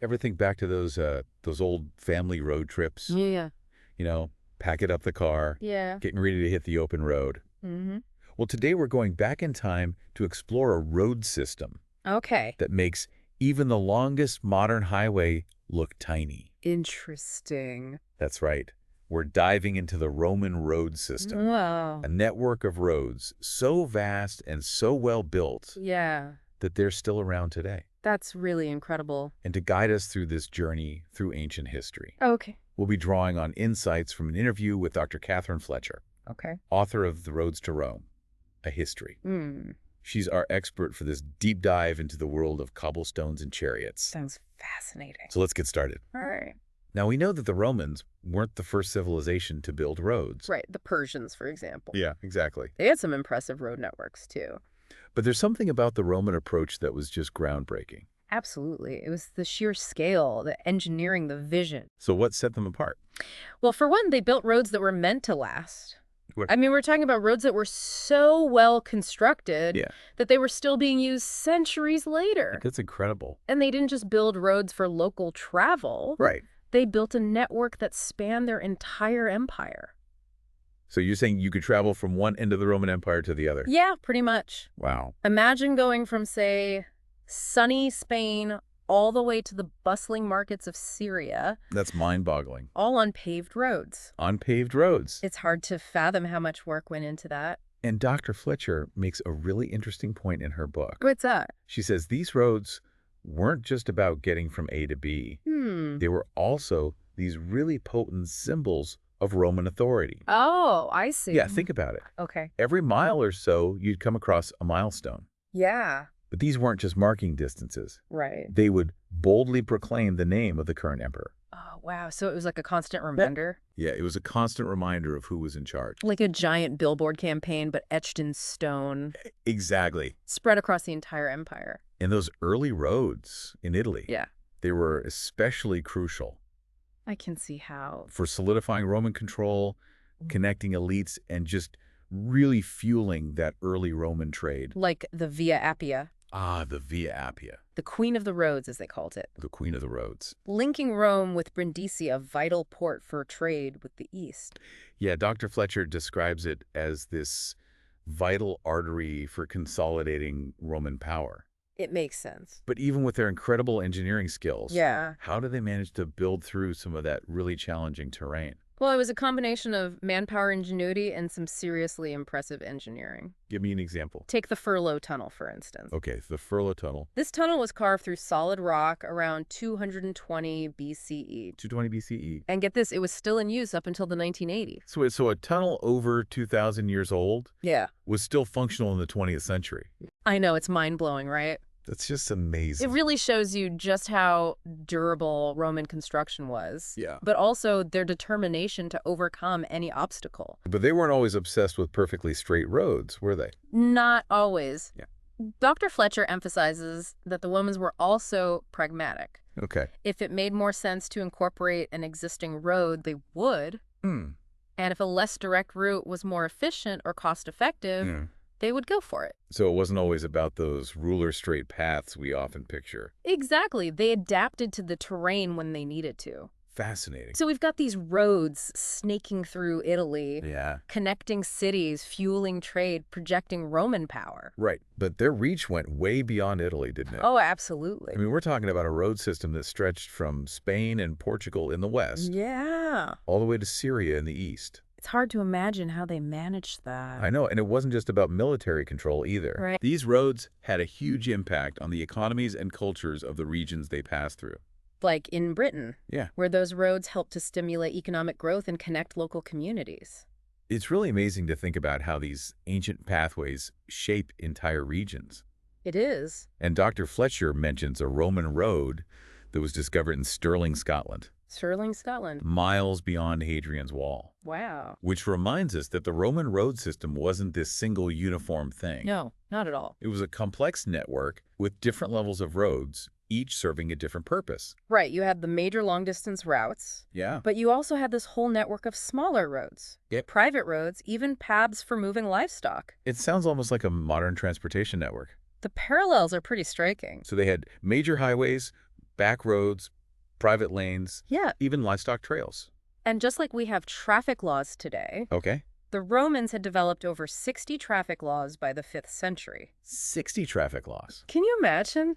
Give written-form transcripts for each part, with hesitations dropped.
Ever think back to those old family road trips? Yeah. You know, packing up the car, Yeah. getting ready to hit the open road. Mm-hmm. Well, today we're going back in time to explore a road system Okay. that makes even the longest modern highway look tiny. Interesting. That's right. We're diving into the Roman road system, Wow. a network of roads so vast and so well built Yeah. that they're still around today. That's really incredible. And to guide us through this journey through ancient history, Okay. we'll be drawing on insights from an interview with Dr. Catherine Fletcher, Okay. author of The Roads to Rome, A History. Hmm. She's our expert for this deep dive into the world of cobblestones and chariots. Sounds fascinating. So let's get started. All right. Now, we know that the Romans weren't the first civilization to build roads. Right. The Persians, for example. Yeah, exactly. They had some impressive road networks, too. But there's something about the Roman approach that was just groundbreaking. Absolutely. It was the sheer scale, the engineering, the vision. So what set them apart? Well, for one, they built roads that were meant to last. What- I mean, we're talking about roads that were so well constructed Yeah. that they were still being used centuries later. That's incredible. And they didn't just build roads for local travel. Right. They built a network that spanned their entire empire. So you're saying you could travel from one end of the Roman Empire to the other? Yeah, pretty much. Wow. Imagine going from, say, sunny Spain all the way to the bustling markets of Syria, That's mind-boggling. all on paved roads. On paved roads. It's hard to fathom how much work went into that. And Dr. Fletcher makes a really interesting point in her book. What's that? She says these roads weren't just about getting from A to B. They were also these really potent symbols of Roman authority. Oh, I see. Yeah, think about it. Okay. Every mile or so, you'd come across a milestone. Yeah. But these weren't just marking distances. Right. They would boldly proclaim the name of the current emperor. Oh, wow. So it was like a constant reminder? Yeah, it was a constant reminder of who was in charge. Like a giant billboard campaign, but etched in stone, Exactly. spread across the entire empire. And those early roads in Italy, Yeah. they were especially crucial I can see how. for solidifying Roman control, connecting elites, and just really fueling that early Roman trade. Like the Via Appia, Ah, the Via Appia, the Queen of the Roads, as they called it. the queen of the roads. Linking Rome with Brindisi, a vital port for trade with the East. Yeah, Dr. Fletcher describes it as this vital artery for consolidating Roman power. It makes sense. But even with their incredible engineering skills, Yeah. how did they manage to build through some of that really challenging terrain? Well, it was a combination of manpower ingenuity and some seriously impressive engineering. Give me an example. Take the Furlow Tunnel, for instance. Okay, the Furlow Tunnel, This tunnel was carved through solid rock around 220 BCE. 220 BCE. And get this, it was still in use up until the 1980s. So a tunnel over 2,000 years old Yeah. was still functional in the 20th century. I know, it's mind-blowing, right? That's just amazing. It really shows you just how durable Roman construction was. Yeah. But also their determination to overcome any obstacle. But they weren't always obsessed with perfectly straight roads, were they? Not always. Yeah. Dr. Fletcher emphasizes that the Romans were also pragmatic. Okay. If it made more sense to incorporate an existing road, they would. Hmm. And if a less direct route was more efficient or cost-effective, Yeah. they would go for it. So it wasn't always about those ruler straight paths we often picture. Exactly. They adapted to the terrain when they needed to. Fascinating. So we've got these roads snaking through Italy, Yeah. connecting cities, fueling trade, projecting Roman power. Right. But their reach went way beyond Italy, didn't it? Oh, absolutely. I mean, we're talking about a road system that stretched from Spain and Portugal in the west Yeah. all the way to Syria in the east. It's hard to imagine how they managed that. I know, and it wasn't just about military control either. Right. These roads had a huge impact on the economies and cultures of the regions they passed through. Like in Britain, Yeah. where those roads helped to stimulate economic growth and connect local communities. It's really amazing to think about how these ancient pathways shape entire regions. It is. And Dr. Fletcher mentions a Roman road that was discovered in Stirling, Scotland, Stirling, Scotland. miles beyond Hadrian's Wall. Wow. Which reminds us that the Roman road system wasn't this single uniform thing. No, not at all. It was a complex network with different levels of roads, each serving a different purpose. Right, you had the major long-distance routes, Yeah. but you also had this whole network of smaller roads. Yep. Private roads, even paths for moving livestock. It sounds almost like a modern transportation network. The parallels are pretty striking. So they had major highways, back roads, private lanes, Yeah. even livestock trails. And just like we have traffic laws today, Okay. the Romans had developed over 60 traffic laws by the 5th century. 60 traffic laws. Can you imagine?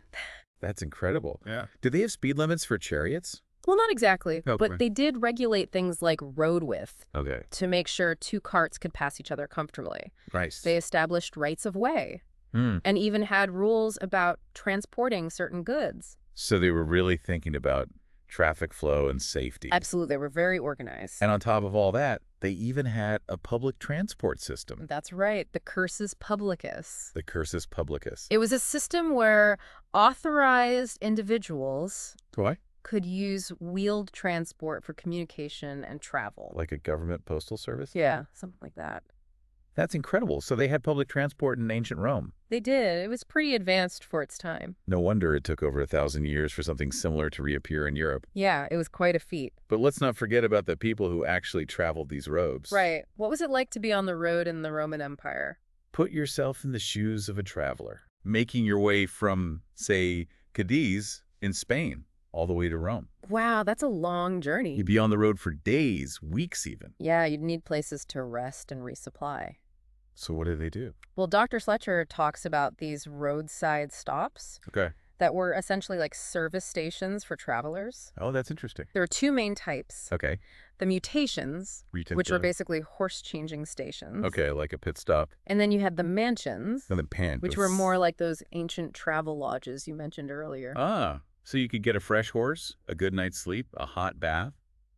That's incredible. Yeah. Did they have speed limits for chariots? Well, not exactly, Okay. but they did regulate things like road width Okay. to make sure two carts could pass each other comfortably. Nice. They established rights of way Hmm. and even had rules about transporting certain goods. So they were really thinking about traffic flow and safety. Absolutely, they were very organized. And on top of all that, they even had a public transport system, That's right, the cursus publicus. the cursus publicus. It was a system where authorized individuals Why? could use wheeled transport for communication and travel. Like a government postal service? Yeah, something like that. That's incredible. So they had public transport in ancient Rome. They did. It was pretty advanced for its time. No wonder it took over 1,000 years for something similar to reappear in Europe. Yeah, it was quite a feat. But let's not forget about the people who actually traveled these roads. Right. What was it like to be on the road in the Roman Empire? Put yourself in the shoes of a traveler, making your way from, say, Cadiz in Spain all the way to Rome. Wow, that's a long journey. You'd be on the road for days, weeks even. Yeah, you'd need places to rest and resupply. So what did they do? Well, Dr. Fletcher talks about these roadside stops Okay. that were essentially like service stations for travelers. Oh, that's interesting. There are two main types. Okay. The mutations, which were basically horse-changing stations. Okay, like a pit stop. And then you had the mansions, And then pan. which were more like those ancient travel lodges you mentioned earlier. Ah, so you could get a fresh horse, a good night's sleep, a hot bath,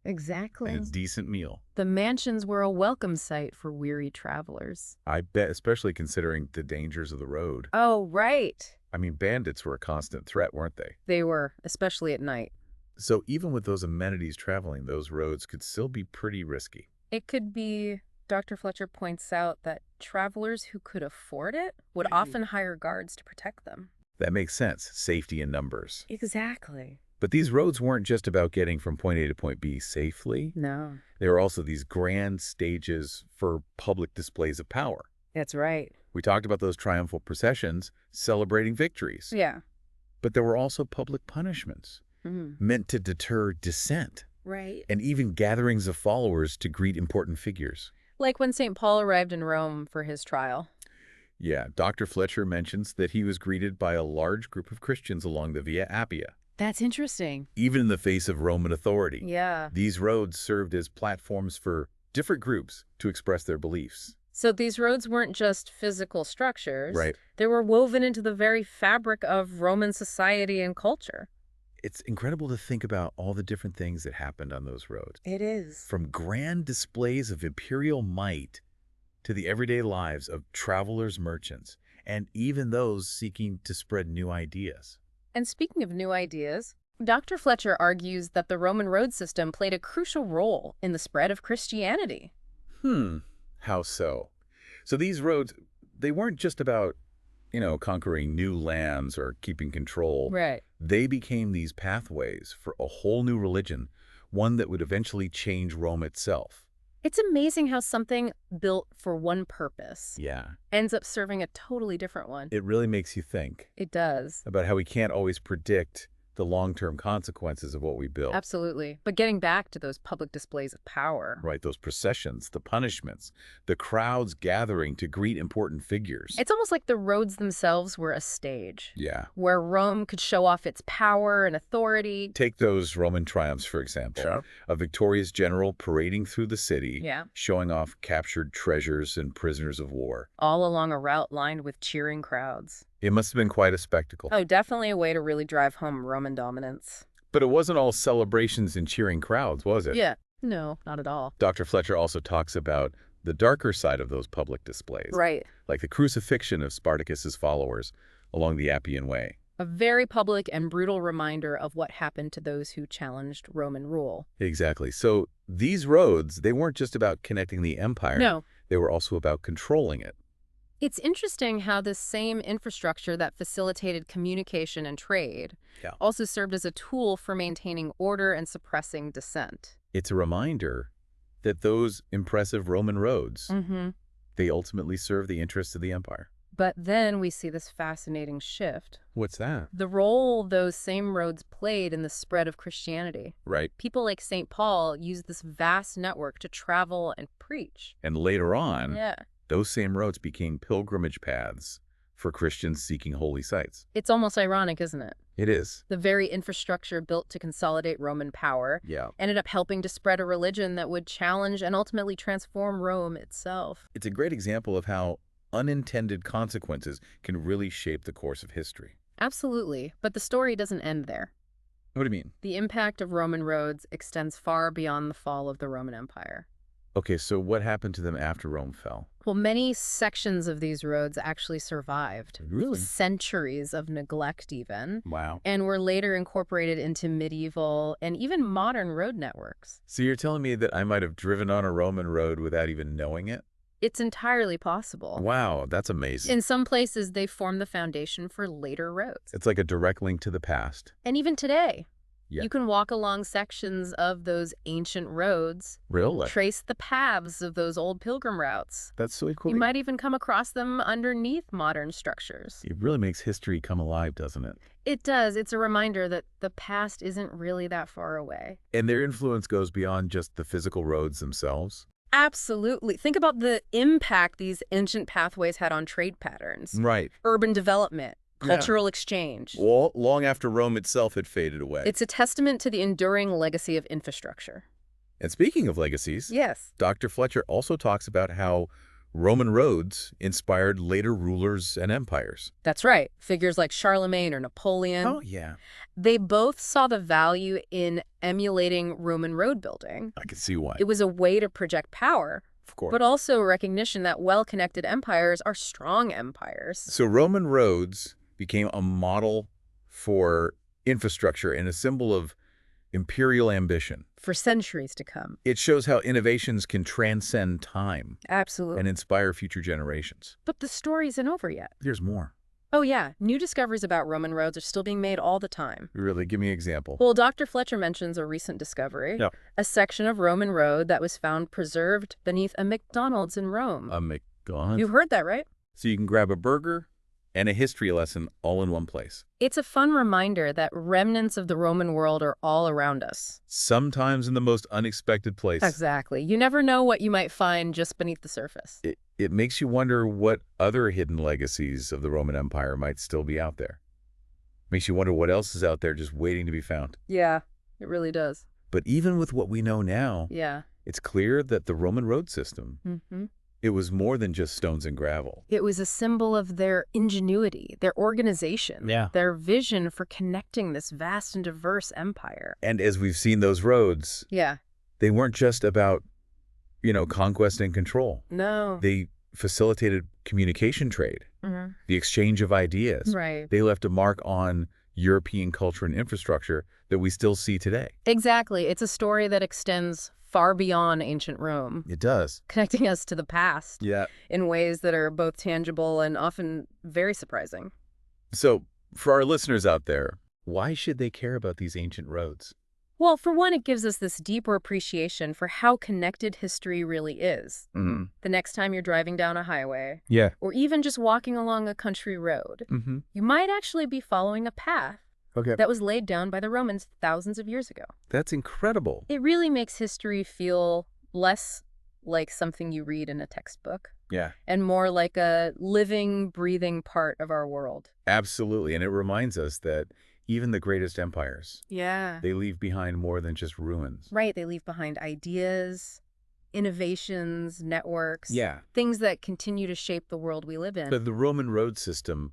Exactly. and a decent meal. The mansions were a welcome sight for weary travelers. I bet, especially considering the dangers of the road. Oh, right. I mean, bandits were a constant threat, weren't they? They were, especially at night. So even with those amenities traveling, those roads could still be pretty risky. It could be, Dr. Fletcher points out that travelers who could afford it would often hire guards to protect them. That makes sense, safety in numbers. Exactly. But these roads weren't just about getting from point A to point B safely. No, They were also these grand stages for public displays of power. that's right. We talked about those triumphal processions celebrating victories. Yeah. But there were also public punishments Mhm. meant to deter dissent Right. and even gatherings of followers to greet important figures. Like when St. Paul arrived in Rome for his trial. Yeah, Dr. Fletcher mentions that he was greeted by a large group of Christians along the Via Appia, That's interesting. even in the face of Roman authority. Yeah. These roads served as platforms for different groups to express their beliefs. So these roads weren't just physical structures. Right. They were woven into the very fabric of Roman society and culture. It's incredible to think about all the different things that happened on those roads. It is. From grand displays of imperial might to the everyday lives of travelers, merchants, and even those seeking to spread new ideas. And speaking of new ideas, Dr. Fletcher argues that the Roman road system played a crucial role in the spread of Christianity. How so? So these roads, they weren't just about, conquering new lands or keeping control. Right. They became these pathways for a whole new religion, one that would eventually change Rome itself. It's amazing how something built for one purpose Yeah. ends up serving a totally different one. It really makes you think It does. about how we can't always predict the long-term consequences of what we build. Absolutely. But getting back to those public displays of power. Right, those processions, the punishments, the crowds gathering to greet important figures. It's almost like the roads themselves were a stage Yeah. where Rome could show off its power and authority. Take those Roman triumphs, for example. Sure. A victorious general parading through the city, Yeah. showing off captured treasures and prisoners of war. All along a route lined with cheering crowds. It must have been quite a spectacle. Oh, definitely a way to really drive home Roman dominance. But it wasn't all celebrations and cheering crowds, was it? Yeah. No, not at all. Dr. Fletcher also talks about the darker side of those public displays, Right. like the crucifixion of Spartacus's followers along the Appian Way. A very public and brutal reminder of what happened to those who challenged Roman rule. Exactly. So these roads, they weren't just about connecting the empire. No. They were also about controlling it. It's interesting how this same infrastructure that facilitated communication and trade also served as a tool for maintaining order and suppressing dissent. It's a reminder that those impressive Roman roads, they ultimately serve the interests of the empire. But then we see this fascinating shift. What's that? The role those same roads played in the spread of Christianity. Right. People like St. Paul used this vast network to travel and preach. And later on, Yeah. those same roads became pilgrimage paths for Christians seeking holy sites. It's almost ironic, isn't it? It is. The very infrastructure built to consolidate Roman power Yeah. ended up helping to spread a religion that would challenge and ultimately transform Rome itself. It's a great example of how unintended consequences can really shape the course of history. Absolutely. But the story doesn't end there. What do you mean? The impact of Roman roads extends far beyond the fall of the Roman Empire. Okay, so what happened to them after Rome fell? Well, many sections of these roads actually survived. Really? Centuries of neglect even, Wow. and were later incorporated into medieval and even modern road networks. So you're telling me that I might have driven on a Roman road without even knowing it? It's entirely possible. Wow, that's amazing. In some places, they form the foundation for later roads. It's like a direct link to the past. And even today, Yeah. you can walk along sections of those ancient roads, Really? trace the paths of those old pilgrim routes. That's so cool. You might even come across them underneath modern structures. It really makes history come alive, doesn't it? It does. It's a reminder that the past isn't really that far away. And their influence goes beyond just the physical roads themselves. Absolutely. Think about the impact these ancient pathways had on trade patterns, Right. urban development, Yeah. cultural exchange. Well, long after Rome itself had faded away. It's a testament to the enduring legacy of infrastructure. And speaking of legacies, Yes. Dr. Fletcher also talks about how Roman roads inspired later rulers and empires. That's right. Figures like Charlemagne or Napoleon. Oh, yeah. They both saw the value in emulating Roman road building. I can see why. It was a way to project power, Of course. but also a recognition that well-connected empires are strong empires. So Roman roads became a model for infrastructure and a symbol of imperial ambition. For centuries to come. It shows how innovations can transcend time Absolutely. and inspire future generations. But the story isn't over yet. There's more. Oh yeah, new discoveries about Roman roads are still being made all the time. Really, give me an example. Well, Dr. Fletcher mentions a recent discovery. Yeah. A section of Roman road that was found preserved beneath a McDonald's in Rome. A McDonald's? You heard that, right? So you can grab a burger and a history lesson all in one place. It's a fun reminder that remnants of the Roman world are all around us. Sometimes in the most unexpected place. Exactly. You never know what you might find just beneath the surface. It makes you wonder what other hidden legacies of the Roman Empire might still be out there. Makes you wonder what else is out there just waiting to be found. Yeah, it really does. But even with what we know now, Yeah. it's clear that the Roman road system, Mm-hmm. it was more than just stones and gravel. It was a symbol of their ingenuity, their organization, Yeah. their vision for connecting this vast and diverse empire. And as we've seen those roads, Yeah. they weren't just about, conquest and control. No. They facilitated communication trade, Mhm. the exchange of ideas. Right. They left a mark on European culture and infrastructure that we still see today. Exactly. It's a story that extends far beyond ancient Rome, It does. connecting us to the past Yeah. in ways that are both tangible and often very surprising. So for our listeners out there, why should they care about these ancient roads? Well, for one, it gives us this deeper appreciation for how connected history really is. Mm-hmm. The next time you're driving down a highway, Yeah. or even just walking along a country road, Mm-hmm. you might actually be following a path Okay. that was laid down by the Romans thousands of years ago. That's incredible. It really makes history feel less like something you read in a textbook Yeah. and more like a living, breathing part of our world. Absolutely. And it reminds us that even the greatest empires, Yeah. they leave behind more than just ruins. Right. They leave behind ideas, innovations, networks, Yeah. things that continue to shape the world we live in. But the Roman road system,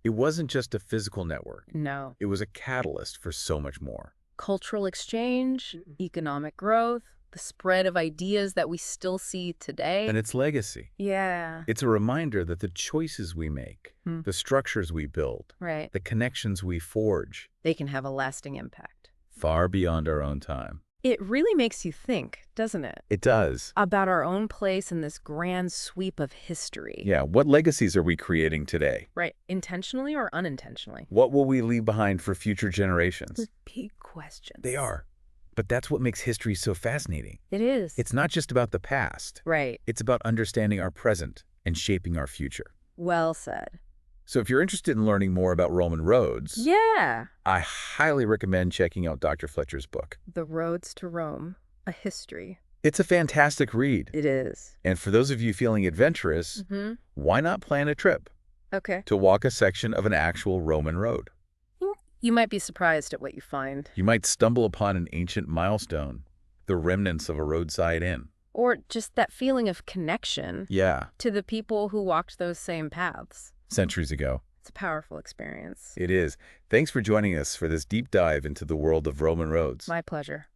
it wasn't just a physical network. No. It was a catalyst for so much more. Cultural exchange, economic growth, the spread of ideas that we still see today. And its legacy. Yeah. It's a reminder that the choices we make, Hmm. the structures we build, Right. the connections we forge, They can have a lasting impact. far beyond our own time. It really makes you think, doesn't it? It does. About our own place in this grand sweep of history. Yeah. What legacies are we creating today? Right. Intentionally or unintentionally? What will we leave behind for future generations? Big questions. They are. But that's what makes history so fascinating. It is. It's not just about the past. Right. It's about understanding our present and shaping our future. Well said. So if you're interested in learning more about Roman roads, Yeah. I highly recommend checking out Dr. Fletcher's book. The Roads to Rome, a History. It's a fantastic read. It is. And for those of you feeling adventurous, why not plan a trip Okay. to walk a section of an actual Roman road? You might be surprised at what you find. You might stumble upon an ancient milestone, the remnants of a roadside inn. Or just that feeling of connection To the people who walked those same paths. centuries ago. It's a powerful experience. It is. Thanks for joining us for this deep dive into the world of Roman roads. My pleasure.